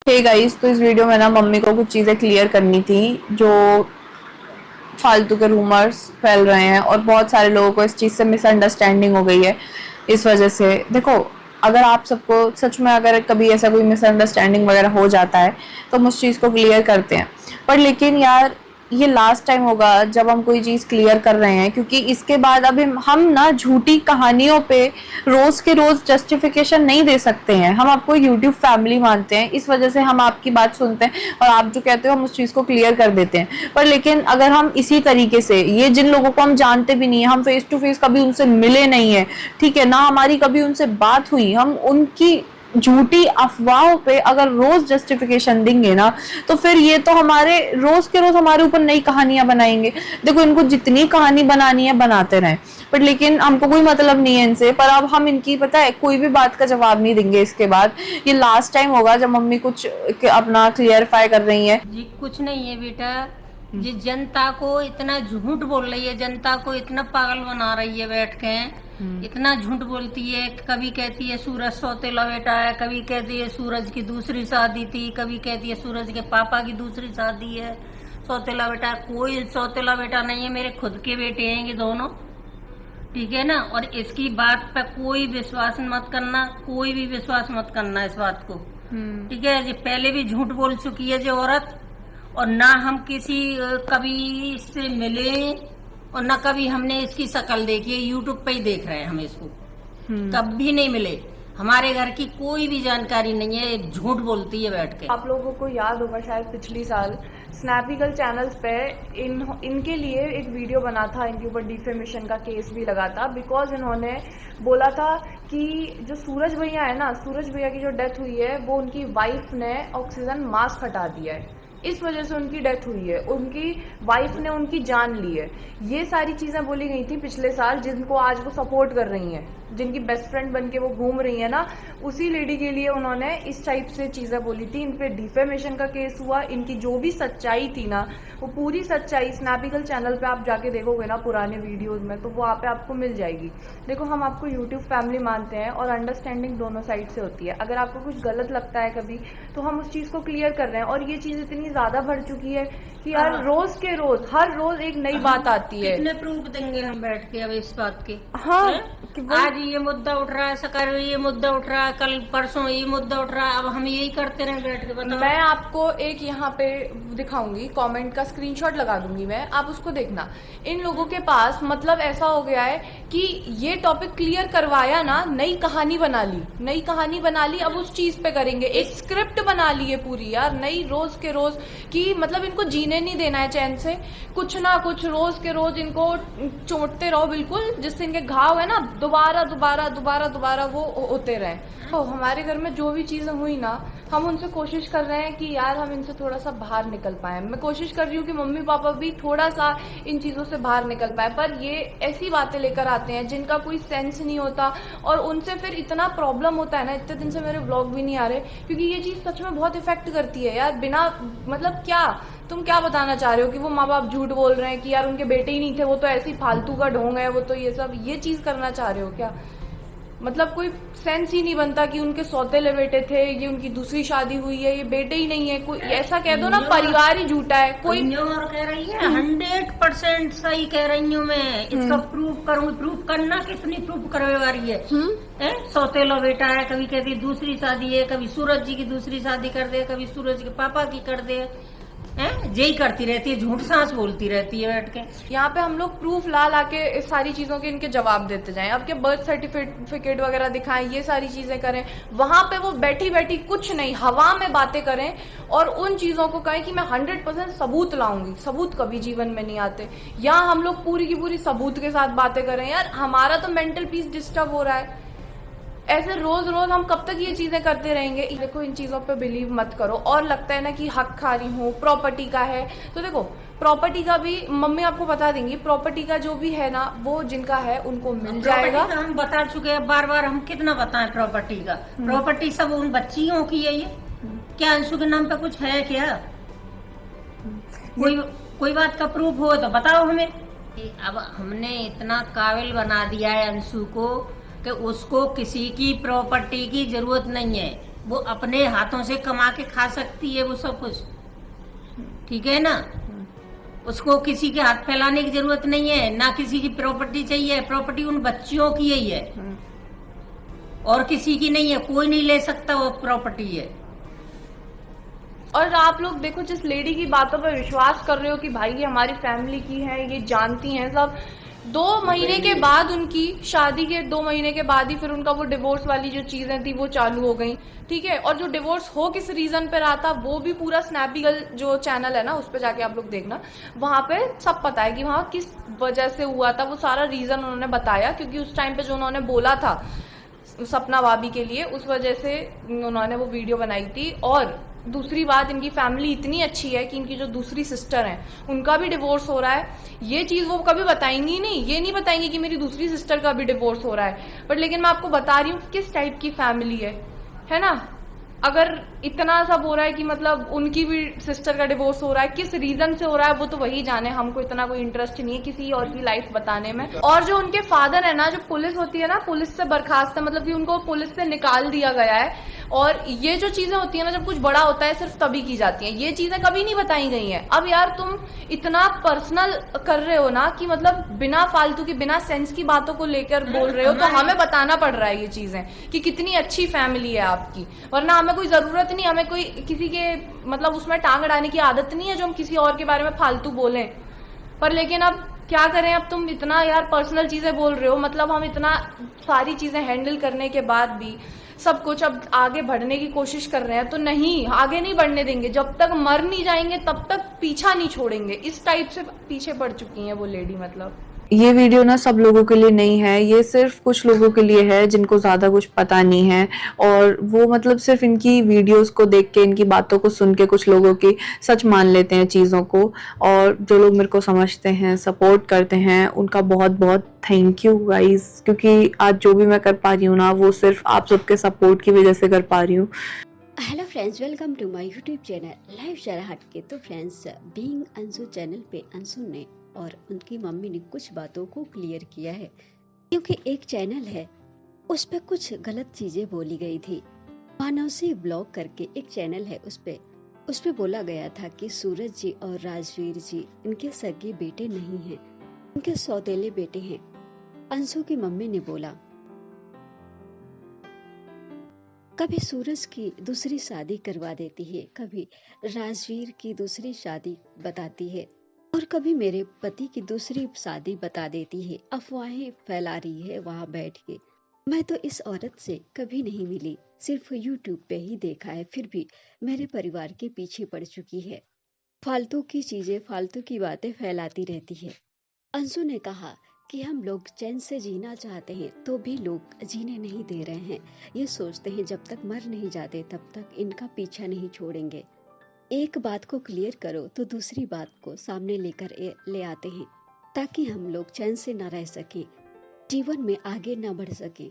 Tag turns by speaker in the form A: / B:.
A: Hey guys, तो इस video में ना मम्मी को कुछ चीज़ें क्लियर करनी थी जो फालतू के रूमर्स फैल रहे हैं और बहुत सारे लोगों को इस चीज़ से मिसअंडरस्टैंडिंग हो गई है। इस वजह से देखो, अगर आप सबको सच में अगर कभी ऐसा कोई मिसअंडरस्टैंडिंग वगैरह हो जाता है तो हम उस चीज़ को क्लियर करते हैं। पर लेकिन यार, ये लास्ट टाइम होगा जब हम कोई चीज़ क्लियर कर रहे हैं, क्योंकि इसके बाद अब हम ना झूठी कहानियों पे रोज के रोज जस्टिफिकेशन नहीं दे सकते हैं। हम आपको यूट्यूब फैमिली मानते हैं, इस वजह से हम आपकी बात सुनते हैं और आप जो कहते हो हम उस चीज़ को क्लियर कर देते हैं। पर लेकिन अगर हम इसी तरीके से, ये जिन लोगों को हम जानते भी नहीं है, हम फेस टू फेस कभी उनसे मिले नहीं है, ठीक है ना, हमारी कभी उनसे बात हुई, हम उनकी झूठी अफवाहों पे अगर रोज जस्टिफिकेशन देंगे ना, तो फिर ये तो हमारे रोज के रोज हमारे ऊपर नई कहानियां बनाएंगे। देखो, इनको जितनी कहानी बनानी है बनाते रहें, पर लेकिन हमको कोई मतलब नहीं है इनसे। पर अब हम इनकी, पता है, कोई भी बात का जवाब नहीं देंगे इसके बाद। ये लास्ट टाइम होगा जब मम्मी कुछ अपना क्लियरफाई कर रही है।
B: जी कुछ नहीं है बेटा। जी जनता को इतना झूठ बोल रही है, जनता को इतना पागल बना रही है बैठ के। इतना झूठ बोलती है, कभी कहती है सूरज सौतेला बेटा है, कभी कहती है सूरज की दूसरी शादी थी, कभी कहती है सूरज के पापा की दूसरी शादी है। सौतेला बेटा, कोई सौतेला बेटा नहीं है, मेरे खुद के बेटे हैं ये दोनों, ठीक है ना। और इसकी बात पे कोई विश्वास मत करना, कोई भी विश्वास मत करना इस बात को, ठीक है। ये पहले भी झूठ बोल चुकी है जो औरत, और ना हम किसी कभी इससे मिले और ना कभी हमने इसकी शक्ल देखी है। यूट्यूब पे ही देख रहे हैं हम इसको, कभी नहीं मिले। हमारे घर की कोई भी जानकारी नहीं है, झूठ बोलती है बैठ के।
C: आप लोगों को याद होगा शायद पिछली साल स्नैपिकल चैनल्स पे इनके लिए एक वीडियो बना था, इनके ऊपर डिफेमेशन का केस भी लगा था, बिकॉज इन्होंने बोला था कि जो सूरज भैया है ना, सूरज भैया की जो डेथ हुई है वो उनकी वाइफ ने ऑक्सीजन मास्क हटा दिया है, इस वजह से उनकी डेथ हुई है, उनकी वाइफ ने उनकी जान ली है। ये सारी चीजें बोली गई थी पिछले साल, जिनको आज वो सपोर्ट कर रही हैं, जिनकी बेस्ट फ्रेंड बन के वो घूम रही है ना, उसी लेडी के लिए उन्होंने इस टाइप से चीजें बोली थी। इन पे डिफेमेशन का केस हुआ। इनकी जो भी सच्चाई थी ना, वो पूरी सच्चाई स्नैपिकल चैनल पे आप जाके देखोगे ना पुराने वीडियोस में, तो वहाँ पे आपको मिल जाएगी। देखो, हम आपको यूट्यूब फैमिली मानते हैं और अंडरस्टैंडिंग दोनों साइड से होती है। अगर आपको कुछ गलत लगता है कभी, तो हम उस चीज को क्लियर कर रहे हैं। और ये चीज इतनी ज्यादा बढ़ चुकी है कि यार रोज के रोज, हर रोज एक नई बात आती है।
B: कितने प्रूफ देंगे हम बैठ के अब इस बात के?
C: हाँ,
B: आज ये मुद्दा उठ रहा है, सकर ये मुद्दा उठ रहा है, कल परसों ये मुद्दा उठ रहा है, अब हम यही करते रहे बैठ के? बताओ।
C: मैं आपको एक यहाँ पे दिखाऊंगी, कमेंट का स्क्रीनशॉट लगा दूंगी मैं, आप उसको देखना। इन लोगों के पास मतलब ऐसा हो गया है कि ये टॉपिक क्लियर करवाया ना, नई कहानी बना ली, नई कहानी बना ली, अब उस चीज पे करेंगे। एक स्क्रिप्ट बना ली है पूरी यार, नई, रोज के रोज की, मतलब इनको जीने नहीं देना है चैन से। कुछ ना कुछ रोज के रोज इनको चोटते रहो बिल्कुल, जिससे इनके घाव है ना दोबारा दोबारा दोबारा दोबारा वो होते रहे। तो हमारे घर में जो भी चीजें हुई ना, हम उनसे कोशिश कर रहे हैं कि यार हम इनसे थोड़ा सा बाहर निकल पाए। मैं कोशिश कर रही हूँ कि मम्मी पापा भी थोड़ा सा इन चीजों से बाहर निकल पाए, पर ये ऐसी बातें लेकर आते हैं जिनका कोई सेंस नहीं होता, और उनसे फिर इतना प्रॉब्लम होता है ना। इतने दिन से मेरे व्लॉग भी नहीं आ रहे, क्योंकि ये चीज सच में बहुत इफेक्ट करती है यार। बिना मतलब, क्या तुम क्या बताना चाह रहे हो कि वो माँ बाप झूठ बोल रहे हैं कि यार उनके बेटे ही नहीं थे, वो तो ऐसी फालतू का ढोंग है, वो तो ये सब, ये चीज करना चाह रहे हो क्या? मतलब कोई सेंस ही नहीं बनता कि उनके सौतेले बेटे थे, ये उनकी दूसरी शादी हुई है, ये बेटे ही नहीं है। कोई ऐसा कह दो ना, परिवार ही झूठा है। कोई
B: और कह रही है 100% सही कह रही हूँ मैं, इसका प्रूफ करूंगी। प्रूफ करना, कितनी प्रूफ करवे वाली है? सौतेला बेटा है, कभी कहती दूसरी शादी है, कभी सूरज जी की दूसरी शादी कर दे, कभी सूरज के पापा की कर दे, यही करती रहती है, झूठ सांस बोलती रहती है बैठ के।
C: यहाँ पे हम लोग प्रूफ ला ला के इस सारी चीजों के इनके जवाब देते जाएं। अब के बर्थ सर्टिफिकेट वगैरह दिखाएं, ये सारी चीजें करें, वहां पे वो बैठी बैठी कुछ नहीं हवा में बातें करें और उन चीजों को कहें कि मैं 100% सबूत लाऊंगी। सबूत कभी जीवन में नहीं आते। यहाँ हम लोग पूरी की पूरी सबूत के साथ बातें करें, यार हमारा तो मेंटल पीस डिस्टर्ब हो रहा है। ऐसे रोज रोज हम कब तक ये चीजें करते रहेंगे? देखो, इन चीजों पे बिलीव मत करो। और लगता है ना कि हक खा रही हूँ, प्रॉपर्टी का है, तो देखो प्रॉपर्टी का भी मम्मी आपको बता देंगी। प्रॉपर्टी का जो भी है ना, वो जिनका है उनको मिल जाएगा।
B: हम बता चुके हैं बार बार, हम कितना बताएं प्रॉपर्टी का? प्रॉपर्टी सब उन बच्चियों की है। ये क्या अंशु के नाम पे कुछ है क्या? कोई बात का प्रूफ हो तो बताओ हमें। अब हमने इतना काबिल बना दिया है अंशु को कि उसको किसी की प्रॉपर्टी की जरूरत नहीं है। वो अपने हाथों से कमा के खा सकती है वो सब कुछ, ठीक है ना। उसको किसी के हाथ फैलाने की जरूरत नहीं है, ना किसी की प्रॉपर्टी चाहिए। प्रॉपर्टी उन बच्चियों की ही है और किसी की नहीं है, कोई नहीं ले सकता, वो प्रॉपर्टी है।
C: और आप लोग देखो, जिस लेडी की बातों पर विश्वास कर रहे हो कि भाई ये हमारी फैमिली की है, ये जानती हैं सब, 2 महीने के बाद, उनकी शादी के 2 महीने के बाद ही फिर उनका वो डिवोर्स वाली जो चीजें थी वो चालू हो गई, ठीक है। और जो डिवोर्स हो किस रीजन पे रहा था वो भी पूरा स्नैपी गर्ल जो चैनल है ना, उस पर जाके आप लोग देखना, वहां पे सब पता है कि वहां किस वजह से हुआ था। वो सारा रीजन उन्होंने बताया, क्योंकि उस टाइम पे जो उन्होंने बोला था सपना भाभी के लिए, उस वजह से उन्होंने वो वीडियो बनाई थी। और दूसरी बात, इनकी फैमिली इतनी अच्छी है कि इनकी जो दूसरी सिस्टर है उनका भी डिवोर्स हो रहा है। ये चीज वो कभी बताएंगी नहीं, ये नहीं बताएंगी कि मेरी दूसरी सिस्टर का भी डिवोर्स हो रहा है। बट लेकिन मैं आपको बता रही हूँ किस टाइप की फैमिली है ना। अगर इतना सब हो रहा है कि मतलब उनकी भी सिस्टर का डिवोर्स हो रहा है, किस रीजन से हो रहा है वो तो वही जाने, हमको इतना कोई इंटरेस्ट नहीं है किसी और की लाइफ बताने में। और जो उनके फादर है ना, जो पुलिस होती है ना, पुलिस से बर्खास्त है, मतलब कि उनको पुलिस से निकाल दिया गया है। और ये जो चीजें होती है ना, जब कुछ बड़ा होता है सिर्फ तभी की जाती हैं, ये चीजें कभी नहीं बताई गई हैं। अब यार तुम इतना पर्सनल कर रहे हो ना कि मतलब बिना फालतू की, बिना सेंस की बातों को लेकर बोल रहे हो, तो हमें बताना पड़ रहा है ये चीजें कि कितनी अच्छी फैमिली है आपकी। वरना हमें कोई जरूरत नहीं, हमें कोई किसी के मतलब उसमें टांग अड़ाने की आदत नहीं है जो हम किसी और के बारे में फालतू बोलें। पर लेकिन अब क्या करें, अब तुम इतना यार पर्सनल चीजें बोल रहे हो, मतलब हम इतना सारी चीजें हैंडल करने के बाद भी सब कुछ अब आगे बढ़ने की कोशिश कर रहे हैं, तो नहीं, आगे नहीं बढ़ने देंगे। जब तक मर नहीं जाएंगे तब तक पीछा नहीं छोड़ेंगे। इस टाइप से पीछे पड़ चुकी है वो लेडी। मतलब
A: ये वीडियो ना सब लोगों के लिए नहीं है, ये सिर्फ कुछ लोगों के लिए है जिनको ज़्यादा कुछ पता नहीं है, और वो मतलब सिर्फ इनकी वीडियोस को देख के, इनकी बातों को सुन के कुछ लोगों की सच मान लेते हैं चीज़ों को। और जो लोग मेरे को समझते हैं, सपोर्ट करते हैं, उनका बहुत बहुत थैंक यू गाइस, क्योंकि आज जो भी मैं कर पा रही हूँ ना, वो सिर्फ आप सबके सपोर्ट की वजह से कर पा रही हूँ।
D: Hello friends, welcome to my YouTube channel live Zara Hatke. तो फ्रेंड्स, बीइंग अंशु चैनल पे अंशु ने और उनकी मम्मी ने कुछ बातों को क्लियर किया है, क्योंकि एक चैनल है उस पे कुछ गलत चीजें बोली गई थी। मानवसी ब्लॉग करके एक चैनल है, उस पे बोला गया था कि सूरज जी और राजवीर जी इनके सगे बेटे नहीं हैं, उनके सौतेले बेटे हैं। अंशु की मम्मी ने बोला कभी सूरज की दूसरी शादी करवा देती है, कभी राजवीर की दूसरी शादी बताती है, और कभी मेरे पति की दूसरी शादी बता देती है। अफवाहें फैला रही है वहां बैठ के। मैं तो इस औरत से कभी नहीं मिली, सिर्फ यूट्यूब पे ही देखा है, फिर भी मेरे परिवार के पीछे पड़ चुकी है। फालतू की चीजें, फालतू की बातें फैलाती रहती है। अंशु ने कहा कि हम लोग चैन से जीना चाहते हैं तो भी लोग जीने नहीं दे रहे हैं। ये सोचते हैं जब तक मर नहीं जाते तब तक इनका पीछा नहीं छोड़ेंगे। एक बात को क्लियर करो तो दूसरी बात को सामने लेकर ले आते हैं, ताकि हम लोग चैन से न रह सकें, जीवन में आगे न बढ़ सकें।